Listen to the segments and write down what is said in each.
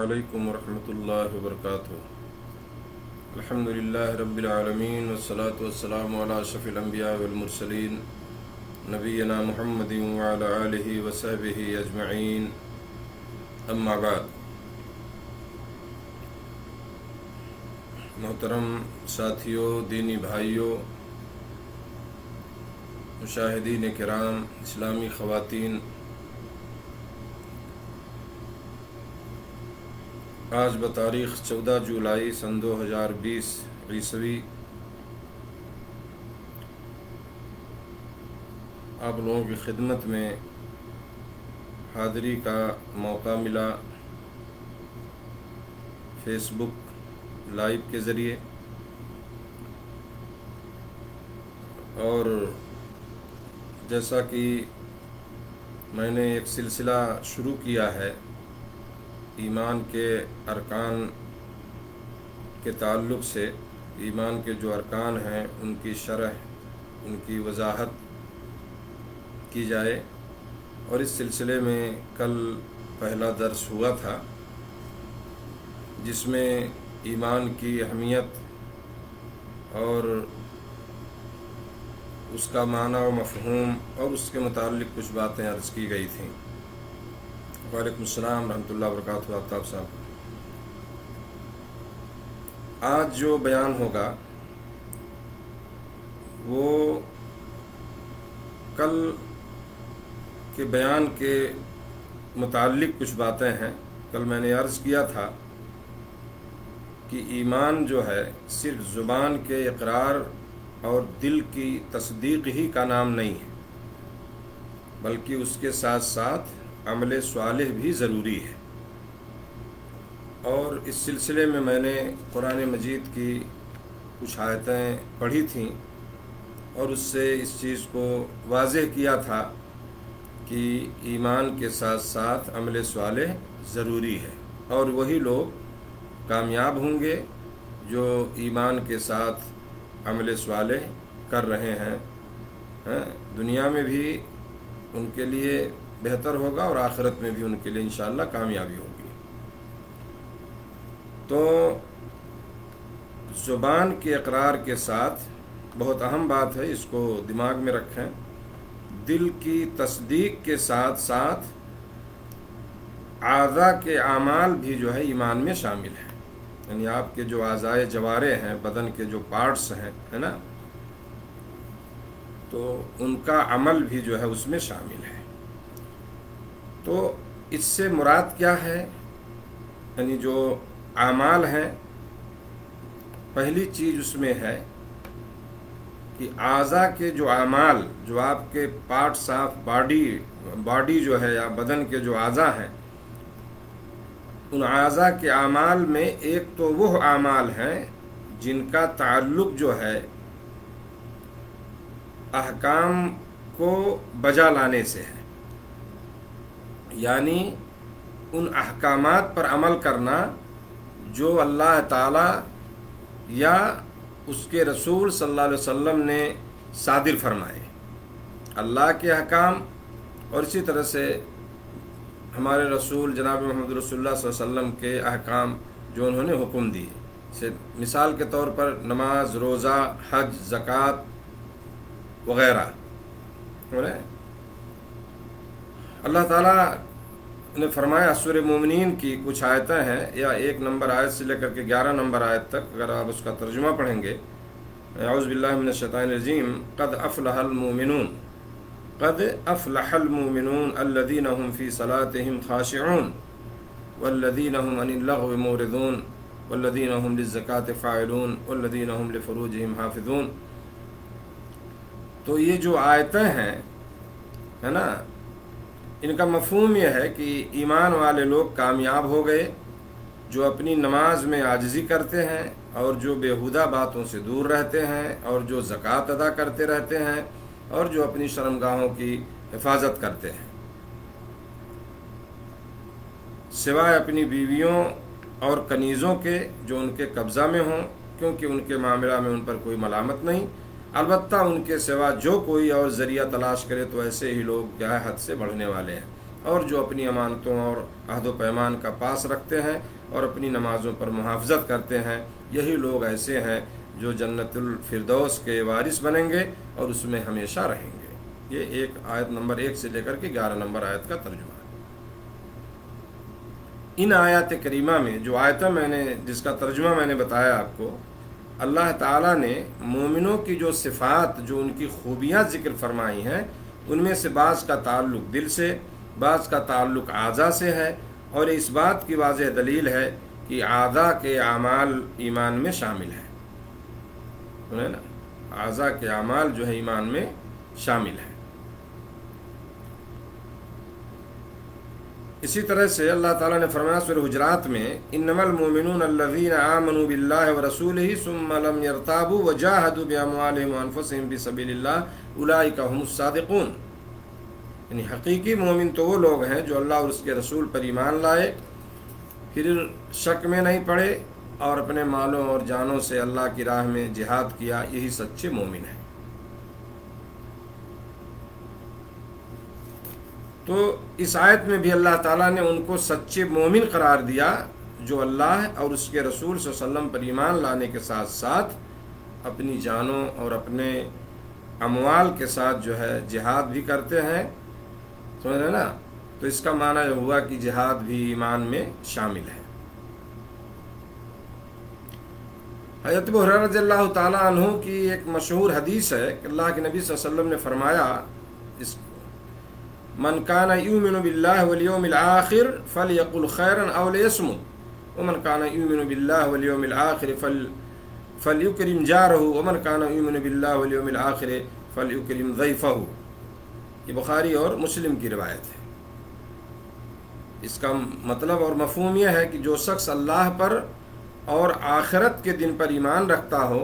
علیکم ورحمۃ اللہ وبرکاتہ۔ الحمدللہ رب العالمین والصلاة والسلام علی اشرف الانبیاء والمرسلین نبینا محمد وعلی آلہ وصحبہ اجمعین، اما بعد۔ محترم ساتھیوں، دینی بھائیوں، مشاہدین کرام، اسلامی خواتین، آج بتاریخ 14 جولائی سن 2020 عیسوی آپ لوگوں کی خدمت میں حاضری کا موقع ملا فیس بک لائیو کے ذریعے، اور جیسا کہ میں نے ایک سلسلہ شروع کیا ہے ایمان کے ارکان کے تعلق سے، ایمان کے جو ارکان ہیں ان کی شرح، ان کی وضاحت کی جائے، اور اس سلسلے میں کل پہلا درس ہوا تھا جس میں ایمان کی اہمیت اور اس کا معنی و مفہوم اور اس کے متعلق کچھ باتیں عرض کی گئی تھیں۔ وعلیکم السلام ورحمۃ اللہ وبرکاتہ۔ آفتاب صاحب، آج جو بیان ہوگا وہ کل کے بیان کے متعلق کچھ باتیں ہیں۔ کل میں نے عرض کیا تھا کہ ایمان جو ہے صرف زبان کے اقرار اور دل کی تصدیق ہی کا نام نہیں ہے، بلکہ اس کے ساتھ ساتھ عمل صالح بھی ضروری ہے۔ اور اس سلسلے میں نے قرآن مجید کی کچھ آیتیں پڑھی تھیں اور اس سے اس چیز کو واضح کیا تھا کہ ایمان کے ساتھ ساتھ عمل صالح ضروری ہے، اور وہی لوگ کامیاب ہوں گے جو ایمان کے ساتھ عمل صالح کر رہے ہیں۔ دنیا میں بھی ان کے لیے بہتر ہوگا اور آخرت میں بھی ان کے لیے انشاءاللہ کامیابی ہوگی۔ تو زبان کے اقرار کے ساتھ بہت اہم بات ہے، اس کو دماغ میں رکھیں، دل کی تصدیق کے ساتھ ساتھ اعضاء کے اعمال بھی جو ہے ایمان میں شامل ہیں، یعنی آپ کے جو اعضائے جوارے ہیں، بدن کے جو پارٹس ہیں، ہے نا، تو ان کا عمل بھی جو ہے اس میں شامل ہے۔ تو اس سے مراد کیا ہے؟ یعنی جو اعمال ہیں، پہلی چیز اس میں ہے کہ اعضاء کے جو اعمال، جو آپ کے پارٹس آف باڈی جو ہے یا بدن کے جو اعضاء ہیں، ان اعضاء کے اعمال میں ایک تو وہ اعمال ہیں جن کا تعلق جو ہے احکام کو بجا لانے سے ہے، یعنی ان احکامات پر عمل کرنا جو اللہ تعالیٰ یا اس کے رسول صلی اللہ علیہ وسلم نے صادر فرمائے، اللہ کے احکام، اور اسی طرح سے ہمارے رسول جناب محمد رسول اللہ صلی اللہ علیہ وسلم کے احکام جو انہوں نے حکم دیے، مثال کے طور پر نماز، روزہ، حج، زکوٰۃ وغیرہ۔ اللہ تعالیٰ نے فرمایا، سورہ مومنین کی کچھ آیتیں ہیں، یا 1 نمبر آیت سے لے کر کے 11 نمبر آیت تک، اگر آپ اس کا ترجمہ پڑھیں گے، اعوذ باللہ من الشیطان الرجیم، قد افلح المؤمنون، قد افلح المؤمنون الذین هم فی صلاتهم خاشعون والذین هم عن اللغو معرضون والذین هم للزکاة فاعلون والذین هم لفروجهم حافظون۔ تو یہ جو آیتیں ہیں، ہے نا، ان کا مفہوم یہ ہے کہ ایمان والے لوگ کامیاب ہو گئے جو اپنی نماز میں عاجزی کرتے ہیں، اور جو بیہودہ باتوں سے دور رہتے ہیں، اور جو زکوٰۃ ادا کرتے رہتے ہیں، اور جو اپنی شرمگاہوں کی حفاظت کرتے ہیں، سوائے اپنی بیویوں اور کنیزوں کے جو ان کے قبضہ میں ہوں، کیونکہ ان کے معاملہ میں ان پر کوئی ملامت نہیں، البتہ ان کے سوا جو کوئی اور ذریعہ تلاش کرے تو ایسے ہی لوگ کیا ہے حد سے بڑھنے والے ہیں۔ اور جو اپنی امانتوں اور عہد و پیمان کا پاس رکھتے ہیں اور اپنی نمازوں پر محافظت کرتے ہیں، یہی لوگ ایسے ہیں جو جنت الفردوس کے وارث بنیں گے اور اس میں ہمیشہ رہیں گے۔ یہ ایک آیت نمبر 1 سے لے کر کے 11 نمبر آیت کا ترجمہ ہے۔ ان آیات کریمہ میں جو آیتیں جس کا ترجمہ میں نے بتایا آپ کو، اللہ تعالیٰ نے مومنوں کی جو صفات، جو ان کی خوبیاں ذکر فرمائی ہیں، ان میں سے بعض کا تعلق دل سے، بعض کا تعلق اعضاء سے ہے، اور اس بات کی واضح دلیل ہے کہ اعضاء کے اعمال ایمان میں شامل ہیں، سنیں نا، اعضاء کے اعمال جو ہے ایمان میں شامل ہیں۔ اسی طرح سے اللہ تعالیٰ نے فرمایا سورہ حجرات میں، انما المؤمنون الذین آمنوا باللہ ورسولہ ثم لم یرتابوا وجاہدوا باموالہم وانفسہم فی سبیل اللہ اولئک ھم الصادقون، یعنی حقیقی مومن تو وہ لوگ ہیں جو اللہ اور اس کے رسول پر ایمان لائے، پھر شک میں نہیں پڑے اور اپنے مالوں اور جانوں سے اللہ کی راہ میں جہاد کیا، یہی سچے مومن ہیں۔ تو اس آیت میں بھی اللہ تعالیٰ نے ان کو سچے مومن قرار دیا جو اللہ اور اس کے رسول صلی اللہ علیہ وسلم پر ایمان لانے کے ساتھ ساتھ اپنی جانوں اور اپنے اموال کے ساتھ جو ہے جہاد بھی کرتے ہیں، سمجھ رہے نا؟ تو اس کا معنی یہ ہوا کہ جہاد بھی ایمان میں شامل ہے۔ حضرت ابو ہریرہ رضی اللہ تعالیٰ عنہ کی ایک مشہور حدیث ہے کہ اللہ کے نبی صلی اللہ علیہ وسلم نے فرمایا، اس من کان یؤمن باللہ والیوم الآخر فلیقل خیرا او لیصمت ومن کان یؤمن باللہ والیوم الآخر فلیکرم جارہ ومن کان یؤمن باللہ والیوم الآخر فلیکرم ضیفہ۔ یہ بخاری اور مسلم کی روایت ہے۔ اس کا مطلب اور مفہوم یہ ہے کہ جو شخص اللہ پر اور آخرت کے دن پر ایمان رکھتا ہو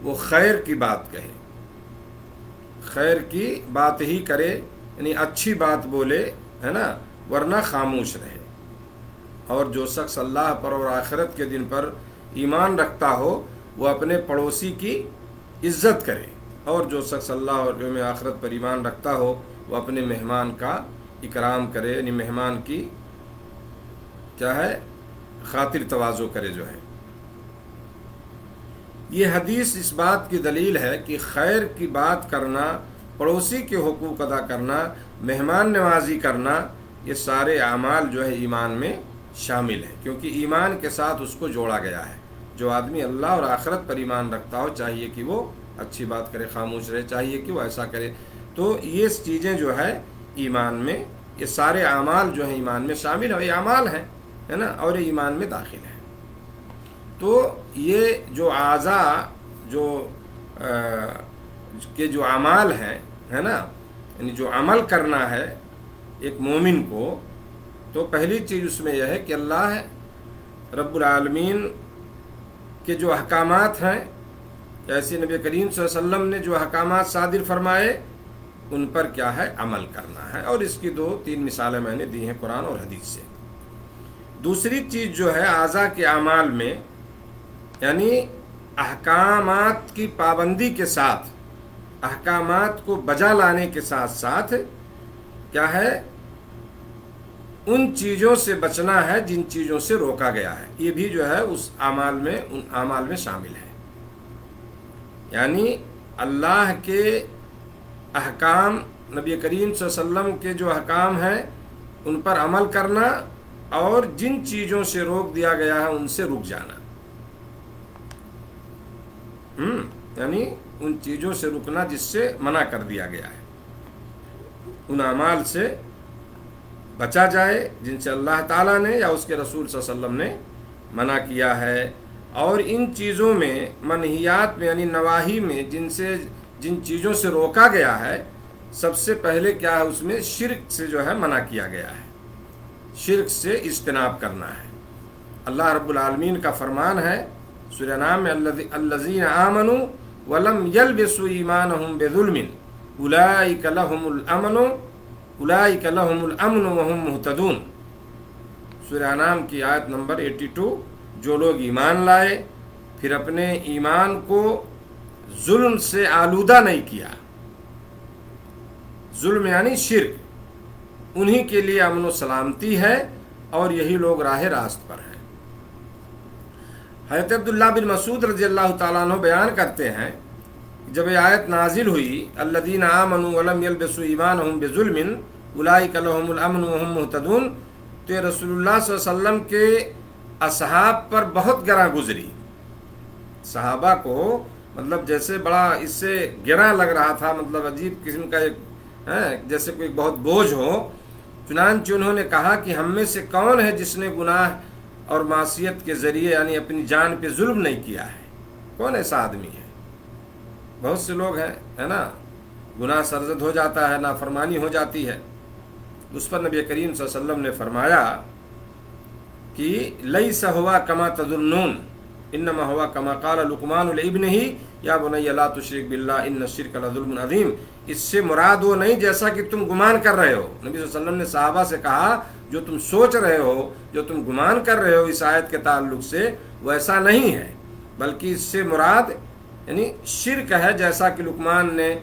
وہ خیر کی بات کہے، خیر کی بات ہی کرے، یعنی اچھی بات بولے، ہے نا، ورنہ خاموش رہے۔ اور جو شخص اللہ پر اور آخرت کے دن پر ایمان رکھتا ہو وہ اپنے پڑوسی کی عزت کرے، اور جو شخص اللہ اور یوم آخرت پر ایمان رکھتا ہو وہ اپنے مہمان کا اکرام کرے، یعنی مہمان کی کیا ہے، خاطر تواضع کرے جو ہے۔ یہ حدیث اس بات کی دلیل ہے کہ خیر کی بات کرنا، پڑوسی کے حقوق ادا کرنا، مہمان نوازی کرنا، یہ سارے اعمال جو ہے ایمان میں شامل ہیں، کیونکہ ایمان کے ساتھ اس کو جوڑا گیا ہے۔ جو آدمی اللہ اور آخرت پر ایمان رکھتا ہو چاہیے کہ وہ اچھی بات کرے، خاموش رہے، چاہیے کہ وہ ایسا کرے۔ تو یہ چیزیں جو ہے ایمان میں، یہ سارے اعمال جو ہیں ایمان میں شامل ہیں، یہ اعمال ہیں، ہے نا، اور یہ ایمان میں داخل ہیں۔ تو یہ جو اعضاء کے جو اعمال ہیں، ہے نا، یعنی جو عمل کرنا ہے ایک مومن کو، تو پہلی چیز اس میں یہ ہے کہ اللہ رب العالمین کے جو احکامات ہیں، جیسے نبی کریم صلی اللہ علیہ وسلم نے جو احکامات صادر فرمائے ان پر کیا ہے، عمل کرنا ہے، اور اس کی 2-3 مثالیں میں نے دی ہیں قرآن اور حدیث سے۔ دوسری چیز جو ہے اعضاء کے اعمال میں، یعنی احکامات کی پابندی کے ساتھ، احکامات کو بجا لانے کے ساتھ ساتھ کیا ہے، ان چیزوں سے بچنا ہے جن چیزوں سے روکا گیا ہے، یہ بھی جو ہے اس اعمال میں، ان اعمال میں شامل ہے۔ یعنی اللہ کے احکام، نبی کریم صلی اللہ علیہ وسلم کے جو احکام ہیں ان پر عمل کرنا، اور جن چیزوں سے روک دیا گیا ہے ان سے رک جانا، یعنی ان چیزوں سے رکنا جس سے منع کر دیا گیا ہے، ان اعمال سے بچا جائے جن سے اللہ تعالیٰ نے یا اس کے رسول صلی اللہ علیہ وسلم نے منع کیا ہے۔ اور ان چیزوں میں، منہیات میں یعنی نواہی میں، جن چیزوں سے روکا گیا ہے، سب سے پہلے کیا ہے، اس میں شرک سے جو ہے منع کیا گیا ہے، شرک سے اجتناب کرنا ہے۔ اللہ رب العالمین کا فرمان ہے سورہ نام میں، الذین آمنوا ولم یلبسوا ایمانہم بظلم اولئک لہم الامن وہم مہتدون۔ سورہ انعام کی آیت نمبر 82، جو لوگ ایمان لائے پھر اپنے ایمان کو ظلم سے آلودہ نہیں کیا، ظلم یعنی شرک، انہی کے لیے امن و سلامتی ہے اور یہی لوگ راہ راست پر ہیں۔ حضرت عبداللہ بن مسعود رضی اللہ تعالیٰ عنہ بیان کرتے ہیں جب یہ آیت نازل ہوئی الذین آمنوا ولم یلبسوا ایمانہم بظلم اولئک لہم الامن وہم مہتدون، تو یہ رسول اللہ صلی اللہ علیہ وسلم کے اصحاب پر بہت گراں گزری۔ صحابہ کو مطلب جیسے بڑا اس سے گراں لگ رہا تھا، مطلب عجیب قسم کا ایک جیسے کوئی بہت بوجھ ہو۔ چنانچہ انہوں نے کہا کہ ہم میں سے کون ہے جس نے گناہ اور معصیت کے ذریعے یعنی اپنی جان پہ ظلم نہیں کیا ہے؟ کون ایسا آدمی ہے؟ بہت سے لوگ ہیں، ہے نا، گناہ سرزد ہو جاتا ہے، نافرمانی ہو جاتی ہے، اس پر نبی کریم صلی اللہ علیہ وسلم نے فرمایا کہ لیس ہوا کما تظنون انما ہوا کما قال لقمان لابنہ یا بنی لا تشرک باللہ ان الشرک لظلم عظیم۔ اس سے مراد وہ نہیں جیسا کہ تم گمان کر رہے ہو۔ نبی صلی اللہ علیہ وسلم نے صحابہ سے کہا جو تم سوچ رہے ہو، جو تم گمان کر رہے ہو اس آیت کے تعلق سے، وہ ایسا نہیں ہے، بلکہ اس سے مراد یعنی شرک ہے، جیسا کہ لقمان نے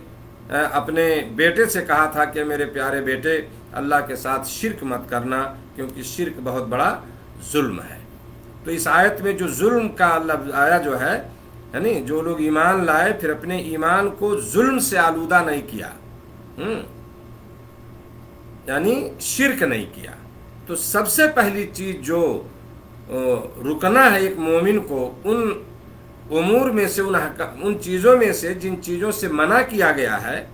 اپنے بیٹے سے کہا تھا کہ میرے پیارے بیٹے اللہ کے ساتھ شرک مت کرنا، کیونکہ شرک بہت بڑا ظلم ہے۔ تو اس آیت میں جو ظلم کا لفظ آیا جو ہے، یعنی جو لوگ ایمان لائے پھر اپنے ایمان کو ظلم سے آلودہ نہیں کیا، یعنی شرک نہیں کیا، تو سب سے پہلی چیز جو رکنا ہے ایک مومن کو ان امور میں سے، ان چیزوں میں سے جن چیزوں سے منع کیا گیا ہے،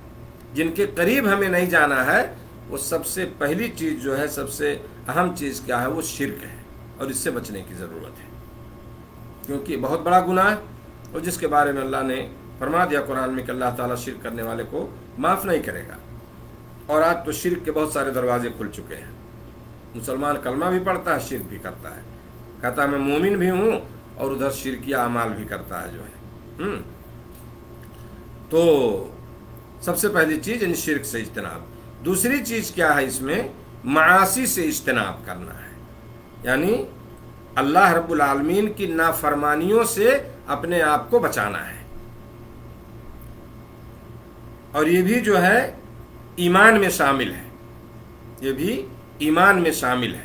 جن کے قریب ہمیں نہیں جانا ہے، وہ سب سے پہلی چیز جو ہے، سب سے اہم چیز کیا ہے؟ وہ شرک ہے، اور اس سے بچنے کی ضرورت ہے، کیونکہ بہت بڑا گناہ ہے، اور جس کے بارے میں اللہ نے فرما دیا قرآن میں کہ اللہ تعالیٰ شرک کرنے والے کو معاف نہیں کرے گا۔ اور آج تو شرک کے بہت سارے دروازے کھل چکے ہیں۔ مسلمان کلمہ بھی پڑھتا ہے، شرک بھی کرتا ہے، کہتا ہے میں مومن بھی ہوں، اور ادھر شرکیہ اعمال بھی کرتا ہے جو ہے۔ تو سب سے پہلی چیز ان شرک سے اجتناب۔ دوسری چیز کیا ہے؟ اس میں معاصی سے اجتناب کرنا ہے، یعنی اللہ رب العالمین کی نافرمانیوں سے اپنے آپ کو بچانا ہے، اور یہ بھی جو ہے ایمان میں شامل ہے، یہ بھی ایمان میں شامل ہے۔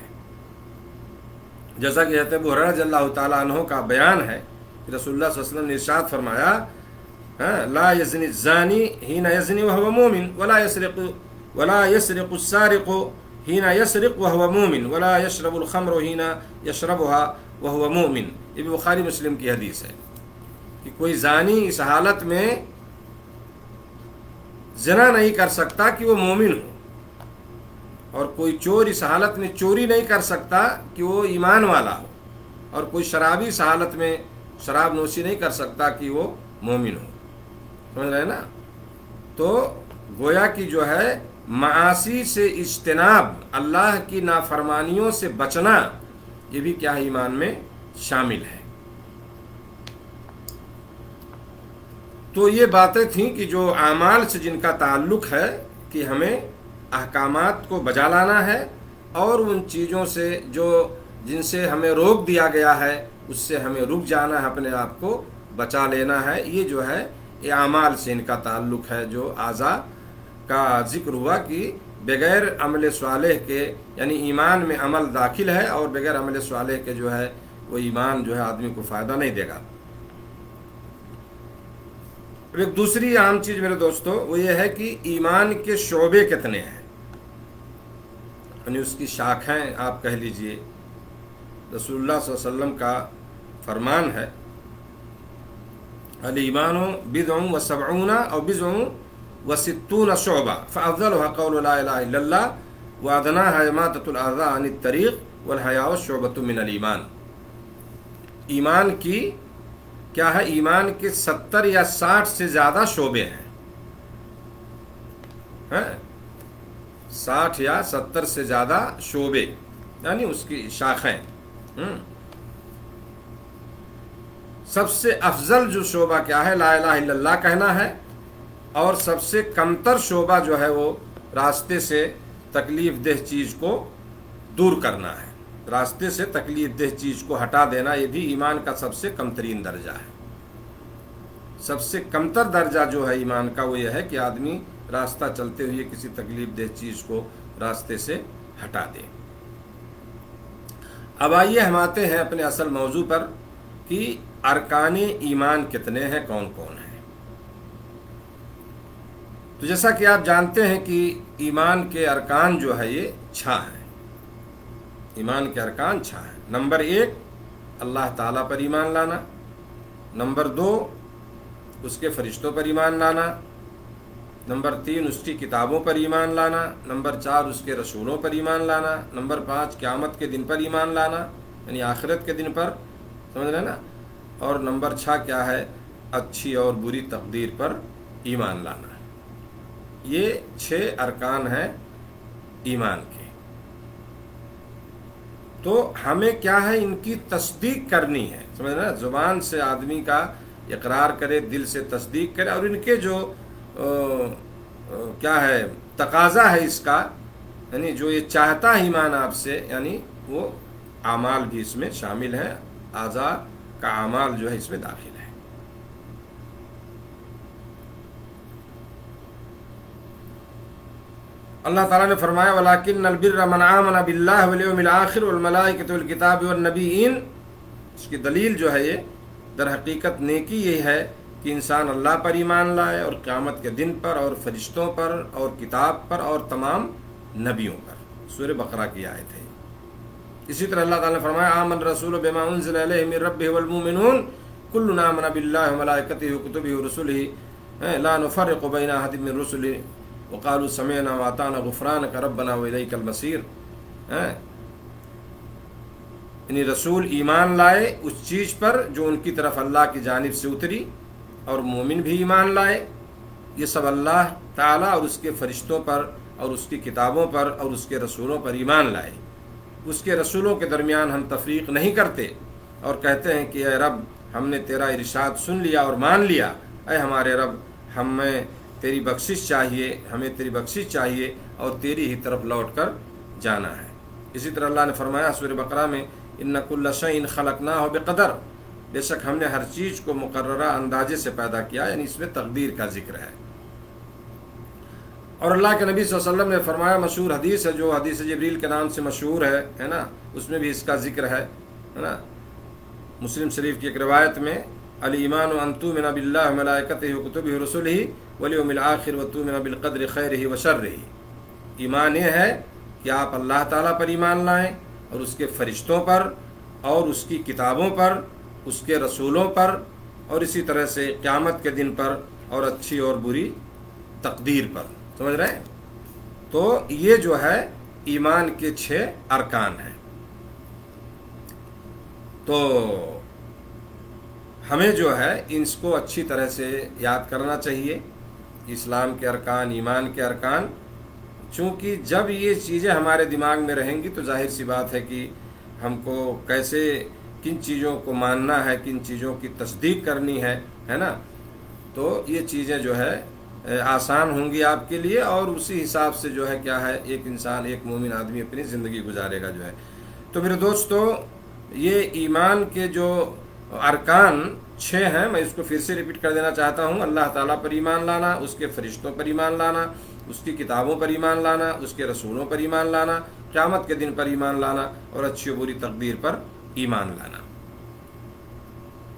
جیسا کہ حضرت ابو ہریرہ رضی اللہ تعالیٰ عنہ کا بیان ہے کہ رسول اللہ صلی اللہ علیہ وسلم نے ارشاد فرمایا لا یزنی الزانی حین یزنی وهو مؤمن ولا یسرق السارق حین یسرق وهو مؤمن ولا یشرب الخمر حین یشربها وهو مؤمن۔ یہ بھی بخاری مسلم کی حدیث ہے کہ کوئی زانی اس حالت میں زنا نہیں کر سکتا کہ وہ مومن ہو، اور کوئی چور اس حالت میں چوری نہیں کر سکتا کہ وہ ایمان والا ہو، اور کوئی شرابی اس حالت میں شراب نوشی نہیں کر سکتا کہ وہ مومن ہو۔ سمجھ رہے نا؟ تو گویا کی جو ہے معاصی سے اجتناب، اللہ کی نافرمانیوں سے بچنا، یہ بھی کیا ہے؟ ایمان میں شامل ہے۔ تو یہ باتیں تھیں کہ جو اعمال سے جن کا تعلق ہے کہ ہمیں احکامات کو بجا لانا ہے، اور ان چیزوں سے جن سے ہمیں روک دیا گیا ہے اس سے ہمیں رک جانا ہے، اپنے آپ کو بچا لینا ہے۔ یہ جو ہے یہ اعمال سے ان کا تعلق ہے۔ جو اعضاء کا ذکر ہوا کہ بغیر عمل صالح کے، یعنی ایمان میں عمل داخل ہے، اور بغیر عمل صالح کے جو ہے وہ ایمان جو ہے آدمی کو فائدہ نہیں دے گا۔ ایک دوسری اہم چیز میرے دوستو وہ یہ ہے کہ ایمان کے شعبے کتنے ہیں، یعنی اس کی شاخیں آپ کہہ لیجئے۔ رسول اللہ صلی اللہ علیہ وسلم کا فرمان ہے الایمان بضع و سبعون او بضع و ستون شعبہ فافضلها قول لا الہ الا اللہ وادناها اماطۃ الاذى عن الطریق والحیاء شعبۃ من الایمان۔ ایمان کی کیا ہے؟ ایمان کے 70 یا 60 سے زیادہ شعبے ہیں، 60 یا 70 سے زیادہ شعبے، یعنی اس کی شاخیں۔ سب سے افضل جو شعبہ کیا ہے؟ لا الہ الا اللہ کہنا ہے، اور سب سے کمتر شعبہ جو ہے وہ راستے سے تکلیف دہ چیز کو دور کرنا ہے، راستے سے تکلیف دہ چیز کو ہٹا دینا۔ یہ بھی ایمان کا سب سے کم ترین درجہ ہے۔ سب سے کمتر درجہ جو ہے ایمان کا وہ یہ ہے کہ آدمی راستہ چلتے ہوئے کسی تکلیف دہ چیز کو راستے سے ہٹا دے۔ اب آئیے ہم آتے ہیں اپنے اصل موضوع پر کہ ارکان ایمان کتنے ہیں، کون کون ہیں۔ تو جیسا کہ آپ جانتے ہیں کہ ایمان کے ارکان جو ہے یہ 6 ہیں۔ ایمان کے ارکان 6 ہیں۔ نمبر 1 اللہ تعالیٰ پر ایمان لانا، نمبر 2 اس کے فرشتوں پر ایمان لانا، نمبر 3 اس کی کتابوں پر ایمان لانا، نمبر 4 اس کے رسولوں پر ایمان لانا، نمبر 5 قیامت کے دن پر ایمان لانا، یعنی آخرت کے دن پر، سمجھ رہے نا، اور نمبر 6 کیا ہے، اچھی اور بری تقدیر پر ایمان لانا۔ یہ 6 ارکان ہیں ایمان کے۔ تو ہمیں کیا ہے، ان کی تصدیق کرنی ہے، سمجھ رہے نا، زبان سے آدمی کا اقرار کرے، دل سے تصدیق کرے، اور ان کے جو کیا ہے تقاضا ہے اس کا، یعنی جو یہ چاہتا ہے ایمان آپ سے، یعنی وہ اعمال بھی اس میں شامل ہیں، اعضاء کا اعمال جو ہے اس میں داخل ہے۔ اللہ تعالیٰ نے فرمایا وَلَٰكِنَّ الْبِرَّ مَنْ آمَنَ بِاللَّهِ وَالْيَوْمِ الْآخِرِ وَالْمَلَائِكَةِ وَالْكِتَابِ وَالنَّبِيِّينَ۔ اس کی دلیل جو ہے یہ در حقیقت نیکی یہی ہے کہ انسان اللہ پر ایمان لائے، اور قیامت کے دن پر، اور فرشتوں پر، اور کتاب پر، اور تمام نبیوں پر۔ سورہ بقرہ کی آیت ہے۔ اسی طرح اللہ تعالیٰ نے فرمایا آمن الرسول بما انزل الیہ من ربہ والمؤمنون کلنا آمن باللہ وملائکتہ وکتبہ ورسلہ لا نفرق بین احد من رسلہ وقالوا سمعنا واطعنا غفرانک ربنا والیک المصیر۔ یعنی رسول ایمان لائے اس چیز پر جو ان کی طرف اللہ کی جانب سے اتری، اور مومن بھی ایمان لائے، یہ سب اللہ تعالیٰ اور اس کے فرشتوں پر، اور اس کی کتابوں پر، اور اس کے رسولوں پر ایمان لائے۔ اس کے رسولوں کے درمیان ہم تفریق نہیں کرتے، اور کہتے ہیں کہ اے رب ہم نے تیرا ارشاد سن لیا اور مان لیا، اے ہمارے رب ہمیں تیری بخشش چاہیے، ہمیں تیری بخشش چاہیے، اور تیری ہی طرف لوٹ کر جانا ہے۔ اسی طرح اللہ نے فرمایا سورہ بقرہ میں ان کل شیء خلقناہ بقدر، بے شک ہم نے ہر چیز کو مقررہ اندازے سے پیدا کیا، یعنی اس میں تقدیر کا ذکر ہے۔ اور اللہ کے نبی صلی اللہ علیہ وسلم نے فرمایا، مشہور حدیث ہے جو حدیث جبریل کے نام سے مشہور ہے نا، اس میں بھی اس کا ذکر ہے نا۔ مسلم شریف کی ایک روایت میں الایمان ان تؤمن باللہ وملائکتہ وکتبہ ورسلہ والیوم الآخر وتؤمن بالقدر خیرہ وشرہ۔ ایمان یہ ہے کہ آپ اللہ تعالیٰ پر ایمان لائیں، اور اس کے فرشتوں پر، اور اس کی کتابوں پر، اس کے رسولوں پر، اور اسی طرح سے قیامت کے دن پر، اور اچھی اور بری تقدیر پر، سمجھ رہے ہیں۔ تو یہ جو ہے ایمان کے 6 ارکان ہیں۔ تو ہمیں جو ہے اس کو اچھی طرح سے یاد کرنا چاہیے، اسلام کے ارکان، ایمان کے ارکان، چونکہ جب یہ چیزیں ہمارے دماغ میں رہیں گی تو ظاہر سی بات ہے کہ ہم کو کیسے کن چیزوں کو ماننا ہے، کن چیزوں کی تصدیق کرنی ہے نا، تو یہ چیزیں جو ہے آسان ہوں گی آپ کے لیے، اور اسی حساب سے جو ہے کیا ہے ایک انسان، ایک مومن آدمی اپنی زندگی گزارے گا جو ہے۔ تو میرے دوستو، یہ ایمان کے جو ارکان 6 ہیں، میں اس کو پھر سے ریپیٹ کر دینا چاہتا ہوں۔ اللہ تعالیٰ پر ایمان لانا، اس کے فرشتوں پر ایمان لانا، اس کی کتابوں پر ایمان لانا، اس کے رسولوں پر ایمان لانا، قیامت کے دن پر ایمان لانا، اور اچھی و بری تقدیر پر ایمان لانا۔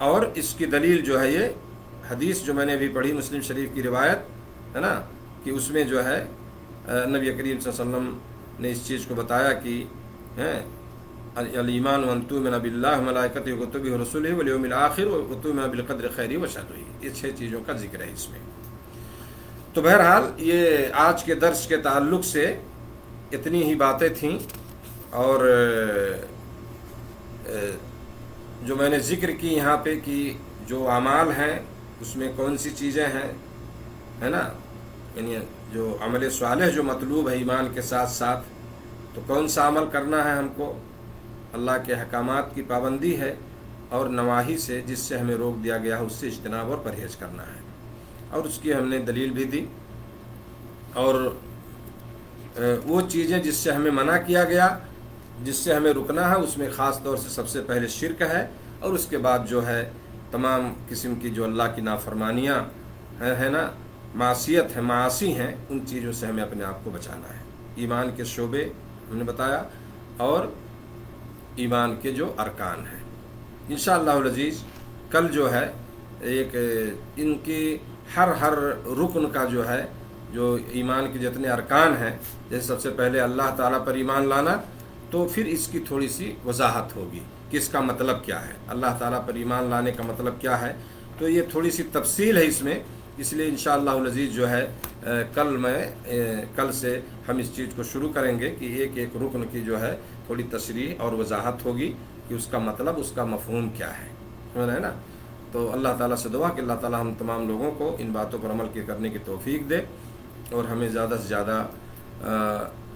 اور اس کی دلیل جو ہے یہ حدیث جو میں نے ابھی پڑھی، مسلم شریف کی روایت ہے نا، کہ اس میں جو ہے نبی کریم صلی اللہ علیہ وسلم نے اس چیز کو بتایا کہ الایمان ان تؤمن باللہ وملائکتہ وکتبہ ورسلہ والیوم الآخر وتؤمن بالقدر خیرہ وشرہ۔ یہ 6 چیزوں کا ذکر ہے اس میں۔ تو بہرحال یہ آج کے درس کے تعلق سے اتنی ہی باتیں تھیں، اور جو میں نے ذکر کی یہاں پہ کہ جو اعمال ہیں اس میں کون سی چیزیں ہیں، ہے نا، یعنی جو عمل صالح جو مطلوب ہے ایمان کے ساتھ ساتھ، تو کون سا عمل کرنا ہے ہم کو، اللہ کے احکامات کی پابندی ہے، اور نواہی سے جس سے ہمیں روک دیا گیا ہے اس سے اجتناب اور پرہیز کرنا ہے، اور اس کی ہم نے دلیل بھی دی۔ اور وہ چیزیں جس سے ہمیں منع کیا گیا، جس سے ہمیں رکنا ہے، اس میں خاص طور سے سب سے پہلے شرک ہے، اور اس کے بعد جو ہے تمام قسم کی جو اللہ کی نافرمانیاں ہے نا، معصیت ہے، معاصی ہیں، ان چیزوں سے ہمیں اپنے آپ کو بچانا ہے۔ ایمان کے شعبے ہم نے بتایا اور ایمان کے جو ارکان ہیں۔ انشاءاللہ العزیز کل جو ہے ایک ان کی ہر رکن کا جو ہے، جو ایمان کے جتنے ارکان ہیں، جیسے سب سے پہلے اللہ تعالیٰ پر ایمان لانا، تو پھر اس کی تھوڑی سی وضاحت ہوگی کہ اس کا مطلب کیا ہے، اللہ تعالیٰ پر ایمان لانے کا مطلب کیا ہے، تو یہ تھوڑی سی تفصیل ہے اس میں۔ اس لیے انشاءاللہ العزیز جو ہے کل سے ہم اس چیز کو شروع کریں گے کہ ایک ایک رکن کی جو ہے تھوڑی تشریح اور وضاحت ہوگی کہ اس کا مطلب، اس کا مفہوم کیا ہے، سمجھ رہے ہیں نا؟ تو اللہ تعالیٰ سے دعا کہ اللہ تعالیٰ ہم تمام لوگوں کو ان باتوں پر عمل کرنے کی توفیق دے اور ہمیں زیادہ سے زیادہ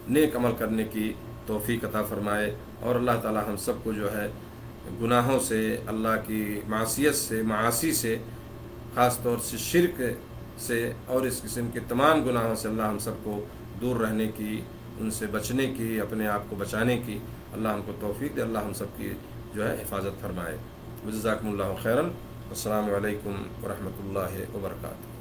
نیک عمل کرنے کی توفیق عطا فرمائے، اور اللہ تعالیٰ ہم سب کو جو ہے گناہوں سے، اللہ کی معصیت سے، معاصی سے، خاص طور سے شرک سے اور اس قسم کے تمام گناہوں سے اللہ ہم سب کو دور رہنے کی، ان سے بچنے کی، اپنے آپ کو بچانے کی اللہ ہم کو توفیق دے، اللہ ہم سب کی جو ہے حفاظت فرمائے۔ جزاکم اللہ خیرا، السلام علیکم ورحمۃ اللہ وبرکاتہ۔